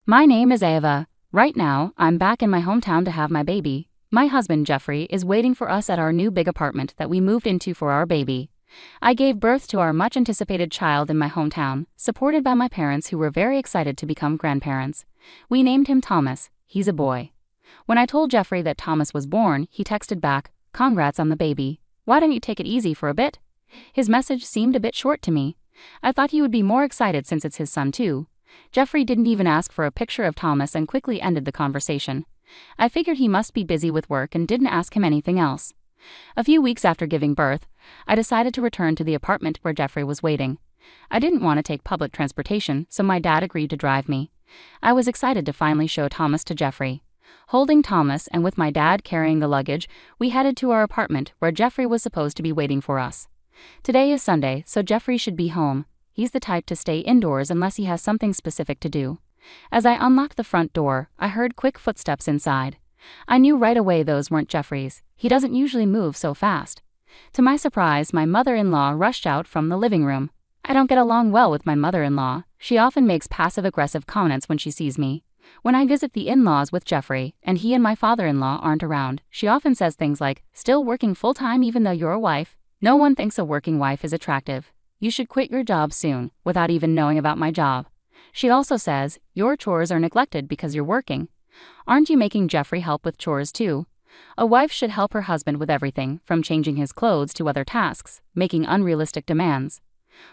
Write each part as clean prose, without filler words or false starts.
My name is Ava. Right now, I'm back in my hometown to have my baby. My husband, Jeffrey, is waiting for us at our new big apartment that we moved into for our baby. I gave birth to our much-anticipated child in my hometown, supported by my parents who were very excited to become grandparents. We named him Thomas. He's a boy. When I told Jeffrey that Thomas was born, he texted back, "Congrats on the baby. Why don't you take it easy for a bit?" His message seemed a bit short to me. I thought he would be more excited since it's his son too. Jeffrey didn't even ask for a picture of Thomas and quickly ended the conversation. I figured he must be busy with work and didn't ask him anything else. A few weeks after giving birth, I decided to return to the apartment where Jeffrey was waiting. I didn't want to take public transportation, so my dad agreed to drive me. I was excited to finally show Thomas to Jeffrey. Holding Thomas and with my dad carrying the luggage, we headed to our apartment where Jeffrey was supposed to be waiting for us. Today is Sunday, so Jeffrey should be home. He's the type to stay indoors unless he has something specific to do. As I unlocked the front door, I heard quick footsteps inside. I knew right away those weren't Jeffrey's. He doesn't usually move so fast. To my surprise, my mother-in-law rushed out from the living room. I don't get along well with my mother-in-law. She often makes passive-aggressive comments when she sees me. When I visit the in-laws with Jeffrey, and he and my father-in-law aren't around, she often says things like, "Still working full-time even though you're a wife? No one thinks a working wife is attractive. You should quit your job soon," without even knowing about my job. She also says, "Your chores are neglected because you're working. Aren't you making Jeffrey help with chores too?" A wife should help her husband with everything, from changing his clothes to other tasks, making unrealistic demands.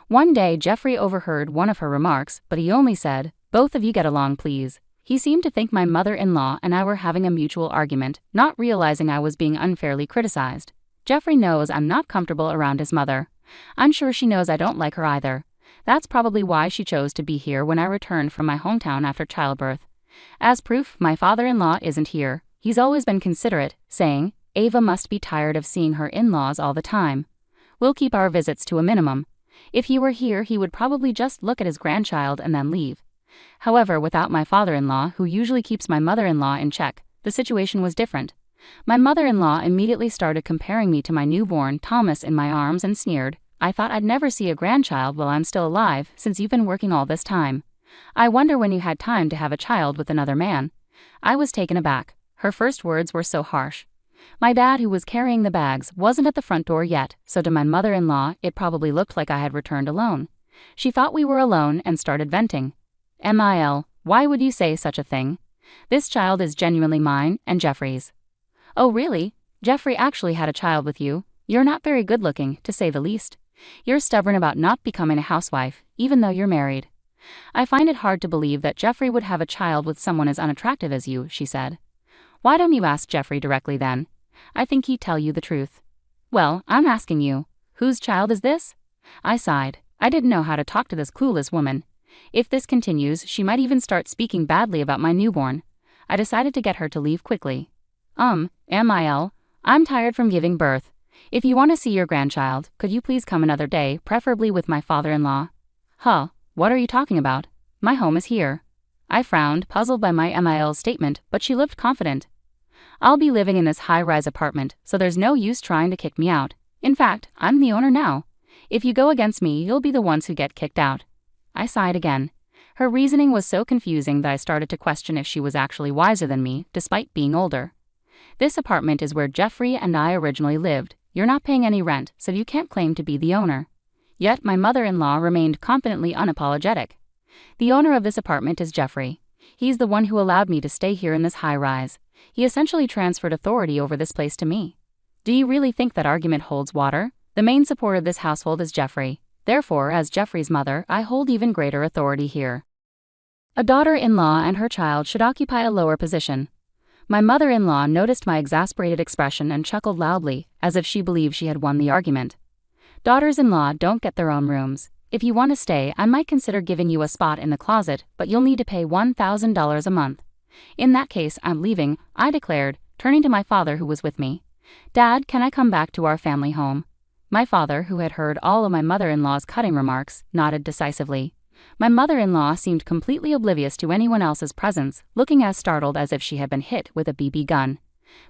One day, Jeffrey overheard one of her remarks, but he only said, "Both of you get along, please." He seemed to think my mother-in-law and I were having a mutual argument, not realizing I was being unfairly criticized. Jeffrey knows I'm not comfortable around his mother. I'm sure she knows I don't like her either. That's probably why she chose to be here when I returned from my hometown after childbirth. As proof, my father-in-law isn't here. He's always been considerate, saying, "Ava must be tired of seeing her in-laws all the time. We'll keep our visits to a minimum." If he were here, he would probably just look at his grandchild and then leave. However, without my father-in-law, who usually keeps my mother-in-law in check, the situation was different. My mother-in-law immediately started comparing me to my newborn Thomas in my arms and sneered, "I thought I'd never see a grandchild while I'm still alive, since you've been working all this time. I wonder when you had time to have a child with another man." I was taken aback. Her first words were so harsh. My dad, who was carrying the bags, wasn't at the front door yet, so to my mother-in-law, it probably looked like I had returned alone. She thought we were alone and started venting. "Mil, why would you say such a thing? This child is genuinely mine and Jeffrey's." "Oh really? Jeffrey actually had a child with you? You're not very good-looking, to say the least. You're stubborn about not becoming a housewife, even though you're married. I find it hard to believe that Jeffrey would have a child with someone as unattractive as you," she said. "Why don't you ask Jeffrey directly then? I think he'd tell you the truth." "Well, I'm asking you. Whose child is this?" I sighed. I didn't know how to talk to this clueless woman. If this continues, she might even start speaking badly about my newborn. I decided to get her to leave quickly. Mil, I'm tired from giving birth. If you want to see your grandchild, could you please come another day, preferably with my father-in-law?" "Huh, what are you talking about? My home is here." I frowned, puzzled by my Mil's statement, but she looked confident. "I'll be living in this high-rise apartment, so there's no use trying to kick me out. In fact, I'm the owner now. If you go against me, you'll be the ones who get kicked out." I sighed again. Her reasoning was so confusing that I started to question if she was actually wiser than me, despite being older. "This apartment is where Jeffrey and I originally lived. You're not paying any rent, so you can't claim to be the owner." Yet my mother-in-law remained confidently unapologetic. "The owner of this apartment is Jeffrey. He's the one who allowed me to stay here in this high-rise. He essentially transferred authority over this place to me." "Do you really think that argument holds water? The main support of this household is Jeffrey. Therefore, as Jeffrey's mother, I hold even greater authority here. A daughter-in-law and her child should occupy a lower position." My mother-in-law noticed my exasperated expression and chuckled loudly, as if she believed she had won the argument. "Daughters-in-law don't get their own rooms. If you want to stay, I might consider giving you a spot in the closet, but you'll need to pay $1,000 a month." "In that case, I'm leaving," I declared, turning to my father who was with me. "Dad, can I come back to our family home?" My father, who had heard all of my mother-in-law's cutting remarks, nodded decisively. My mother-in-law seemed completely oblivious to anyone else's presence, looking as startled as if she had been hit with a BB gun.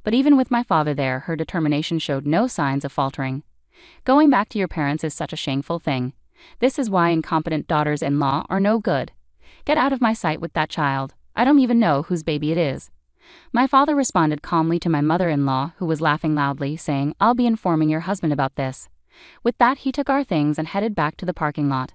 But even with my father there, her determination showed no signs of faltering. "Going back to your parents is such a shameful thing. This is why incompetent daughters-in-law are no good. Get out of my sight with that child. I don't even know whose baby it is." My father responded calmly to my mother-in-law, who was laughing loudly, saying, "I'll be informing your husband about this." With that, he took our things and headed back to the parking lot.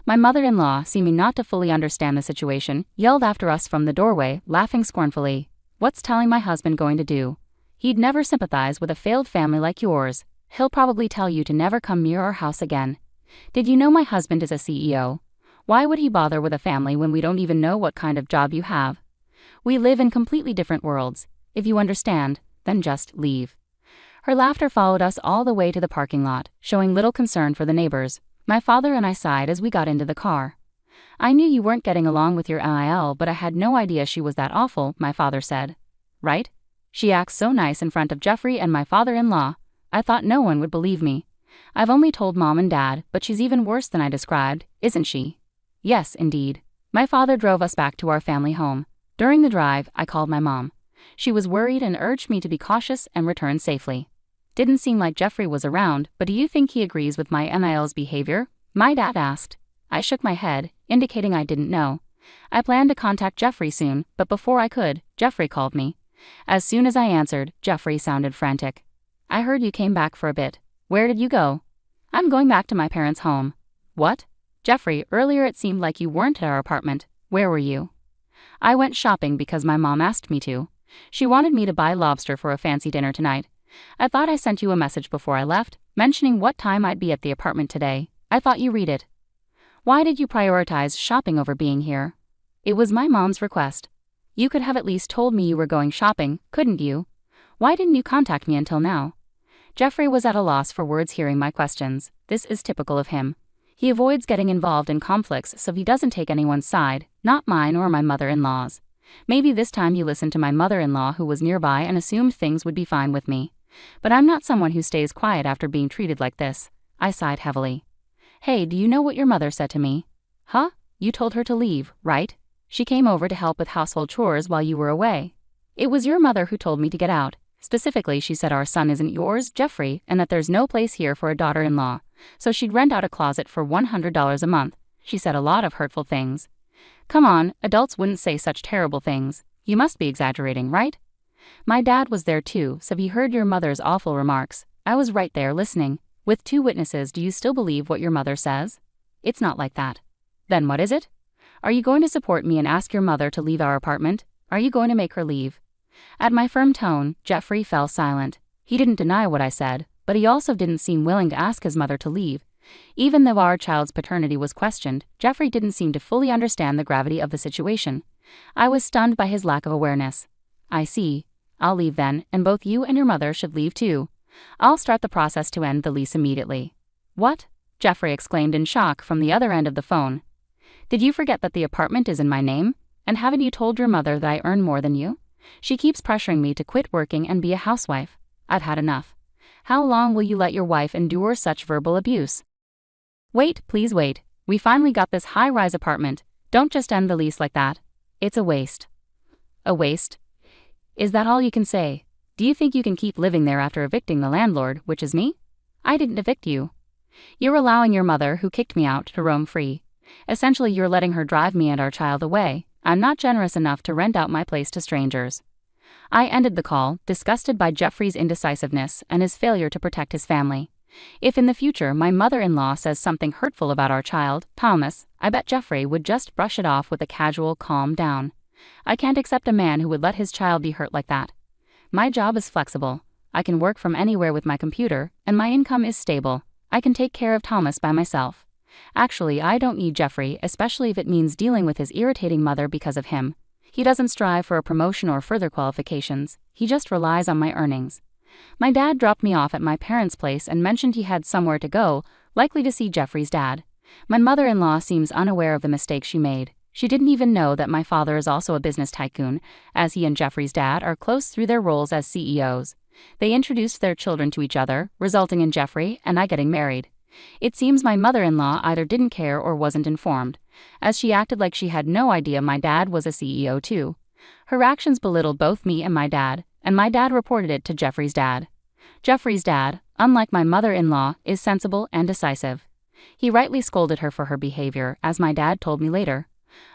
My mother-in-law, seeming not to fully understand the situation, yelled after us from the doorway, laughing scornfully. "What's telling my husband going to do? He'd never sympathize with a failed family like yours. He'll probably tell you to never come near our house again. Did you know my husband is a CEO? Why would he bother with a family when we don't even know what kind of job you have? We live in completely different worlds. If you understand, then just leave." Her laughter followed us all the way to the parking lot, showing little concern for the neighbors. My father and I sighed as we got into the car. "I knew you weren't getting along with your NIL, but I had no idea she was that awful," my father said. "Right? She acts so nice in front of Jeffrey and my father-in-law. I thought no one would believe me. I've only told Mom and Dad, but she's even worse than I described, isn't she?" "Yes, indeed." My father drove us back to our family home. During the drive, I called my mom. She was worried and urged me to be cautious and return safely. "Didn't seem like Jeffrey was around, but do you think he agrees with my NIL's behavior?" my dad asked. I shook my head, indicating I didn't know. I planned to contact Jeffrey soon, but before I could, Jeffrey called me. As soon as I answered, Jeffrey sounded frantic. "I heard you came back for a bit. Where did you go?" "I'm going back to my parents' home." "What?" "Jeffrey, earlier it seemed like you weren't at our apartment. Where were you?" "I went shopping because my mom asked me to. She wanted me to buy lobster for a fancy dinner tonight. I thought I sent you a message before I left, mentioning what time I'd be at the apartment today. I thought you read it." "Why did you prioritize shopping over being here?" "It was my mom's request." "You could have at least told me you were going shopping, couldn't you? Why didn't you contact me until now?" Jeffrey was at a loss for words hearing my questions. This is typical of him. He avoids getting involved in conflicts so he doesn't take anyone's side, not mine or my mother-in-law's. Maybe this time he listened to my mother-in-law who was nearby and assumed things would be fine with me. But I'm not someone who stays quiet after being treated like this. I sighed heavily. "Hey, do you know what your mother said to me?" "Huh? You told her to leave, right? She came over to help with household chores while you were away." "It was your mother who told me to get out. Specifically, she said our son isn't yours, Jeffrey, and that there's no place here for a daughter-in-law. So she'd rent out a closet for $100 a month. She said a lot of hurtful things." "Come on, adults wouldn't say such terrible things. You must be exaggerating, right?" "My dad was there too, so he heard your mother's awful remarks. I was right there listening. With 2 witnesses, do you still believe what your mother says?" "It's not like that." "Then what is it? Are you going to support me and ask your mother to leave our apartment? Are you going to make her leave?" At my firm tone, Jeffrey fell silent. He didn't deny what I said, but he also didn't seem willing to ask his mother to leave. Even though our child's paternity was questioned, Jeffrey didn't seem to fully understand the gravity of the situation. I was stunned by his lack of awareness. "I see. I'll leave then, and both you and your mother should leave too. I'll start the process to end the lease immediately." "What?" Jeffrey exclaimed in shock from the other end of the phone. "Did you forget that the apartment is in my name? And haven't you told your mother that I earn more than you? She keeps pressuring me to quit working and be a housewife. I've had enough. How long will you let your wife endure such verbal abuse?" "Wait, please wait. We finally got this high-rise apartment. Don't just end the lease like that. It's a waste." "A waste? Is that all you can say? Do you think you can keep living there after evicting the landlord, which is me?" "I didn't evict you. You're allowing your mother, who kicked me out, to roam free. Essentially, you're letting her drive me and our child away. I'm not generous enough to rent out my place to strangers." I ended the call, disgusted by Jeffrey's indecisiveness and his failure to protect his family. If in the future my mother-in-law says something hurtful about our child, Thomas, I bet Jeffrey would just brush it off with a casual calm down. I can't accept a man who would let his child be hurt like that. My job is flexible. I can work from anywhere with my computer, and my income is stable. I can take care of Thomas by myself. Actually, I don't need Jeffrey, especially if it means dealing with his irritating mother because of him. He doesn't strive for a promotion or further qualifications. He just relies on my earnings. My dad dropped me off at my parents' place and mentioned he had somewhere to go, likely to see Jeffrey's dad. My mother-in-law seems unaware of the mistake she made. She didn't even know that my father is also a business tycoon, as he and Jeffrey's dad are close through their roles as CEOs. They introduced their children to each other, resulting in Jeffrey and I getting married. It seems my mother-in-law either didn't care or wasn't informed, as she acted like she had no idea my dad was a CEO too. Her actions belittled both me and my dad reported it to Jeffrey's dad. Jeffrey's dad, unlike my mother-in-law, is sensible and decisive. He rightly scolded her for her behavior, as my dad told me later.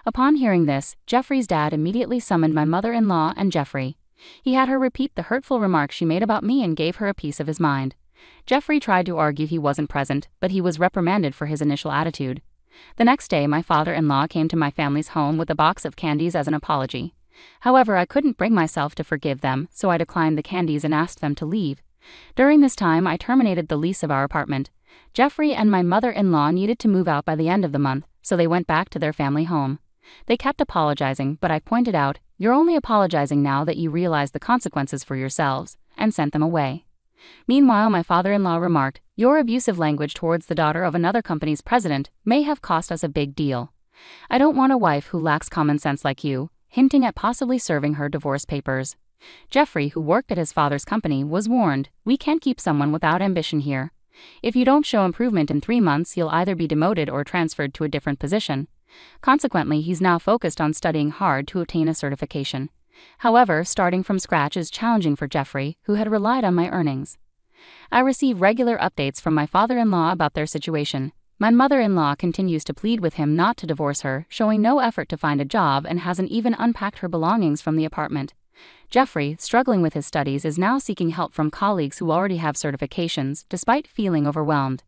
Upon hearing this, Jeffrey's dad immediately summoned my mother-in-law and Jeffrey. He had her repeat the hurtful remarks she made about me and gave her a piece of his mind. Jeffrey tried to argue he wasn't present, but he was reprimanded for his initial attitude. The next day, my father-in-law came to my family's home with a box of candies as an apology. However, I couldn't bring myself to forgive them, so I declined the candies and asked them to leave. During this time, I terminated the lease of our apartment. Jeffrey and my mother-in-law needed to move out by the end of the month, so they went back to their family home. They kept apologizing, but I pointed out, "You're only apologizing now that you realize the consequences for yourselves," and sent them away. Meanwhile, my father-in-law remarked, "Your abusive language towards the daughter of another company's president may have cost us a big deal. I don't want a wife who lacks common sense like you," hinting at possibly serving her divorce papers. Jeffrey, who worked at his father's company, was warned, "We can't keep someone without ambition here. If you don't show improvement in 3 months, you'll either be demoted or transferred to a different position." Consequently, he's now focused on studying hard to obtain a certification. However, starting from scratch is challenging for Jeffrey, who had relied on my earnings. I receive regular updates from my father-in-law about their situation. My mother-in-law continues to plead with him not to divorce her, showing no effort to find a job and hasn't even unpacked her belongings from the apartment. Jeffrey, struggling with his studies, is now seeking help from colleagues who already have certifications, despite feeling overwhelmed.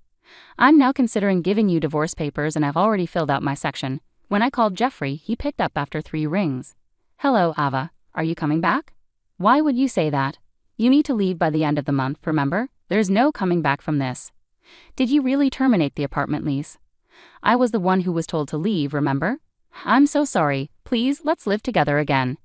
"I'm now considering giving you divorce papers and I've already filled out my section." When I called Jeffrey, he picked up after 3 rings. "Hello, Ava. Are you coming back? Why would you say that? You need to leave by the end of the month, remember? There's no coming back from this. Did you really terminate the apartment lease? I was the one who was told to leave, remember? I'm so sorry. Please, let's live together again.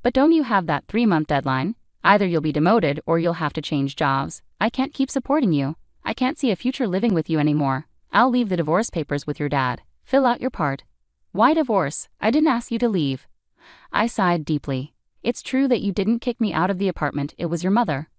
But don't you have that 3-month deadline? Either you'll be demoted or you'll have to change jobs. I can't keep supporting you. I can't see a future living with you anymore. I'll leave the divorce papers with your dad. Fill out your part." "Why divorce? I didn't ask you to leave." I sighed deeply. "It's true that you didn't kick me out of the apartment, it was your mother.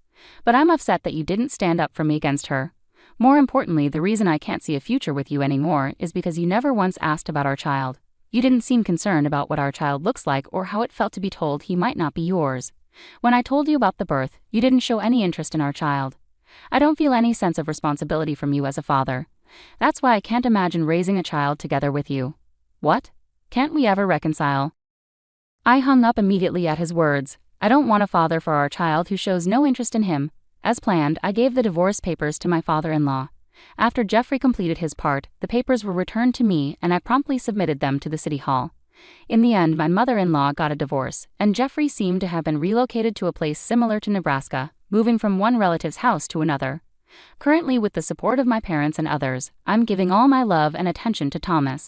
But I'm upset that you didn't stand up for me against her. More importantly, the reason I can't see a future with you anymore is because you never once asked about our child. You didn't seem concerned about what our child looks like or how it felt to be told he might not be yours. When I told you about the birth, you didn't show any interest in our child. I don't feel any sense of responsibility from you as a father. That's why I can't imagine raising a child together with you. What? Can't we ever reconcile?" I hung up immediately at his words. I don't want a father for our child who shows no interest in him. As planned, I gave the divorce papers to my father-in-law. After Jeffrey completed his part, the papers were returned to me and I promptly submitted them to the city hall. In the end, my mother-in-law got a divorce, and Jeffrey seemed to have been relocated to a place similar to Nebraska, moving from one relative's house to another. Currently, with the support of my parents and others, I'm giving all my love and attention to Thomas.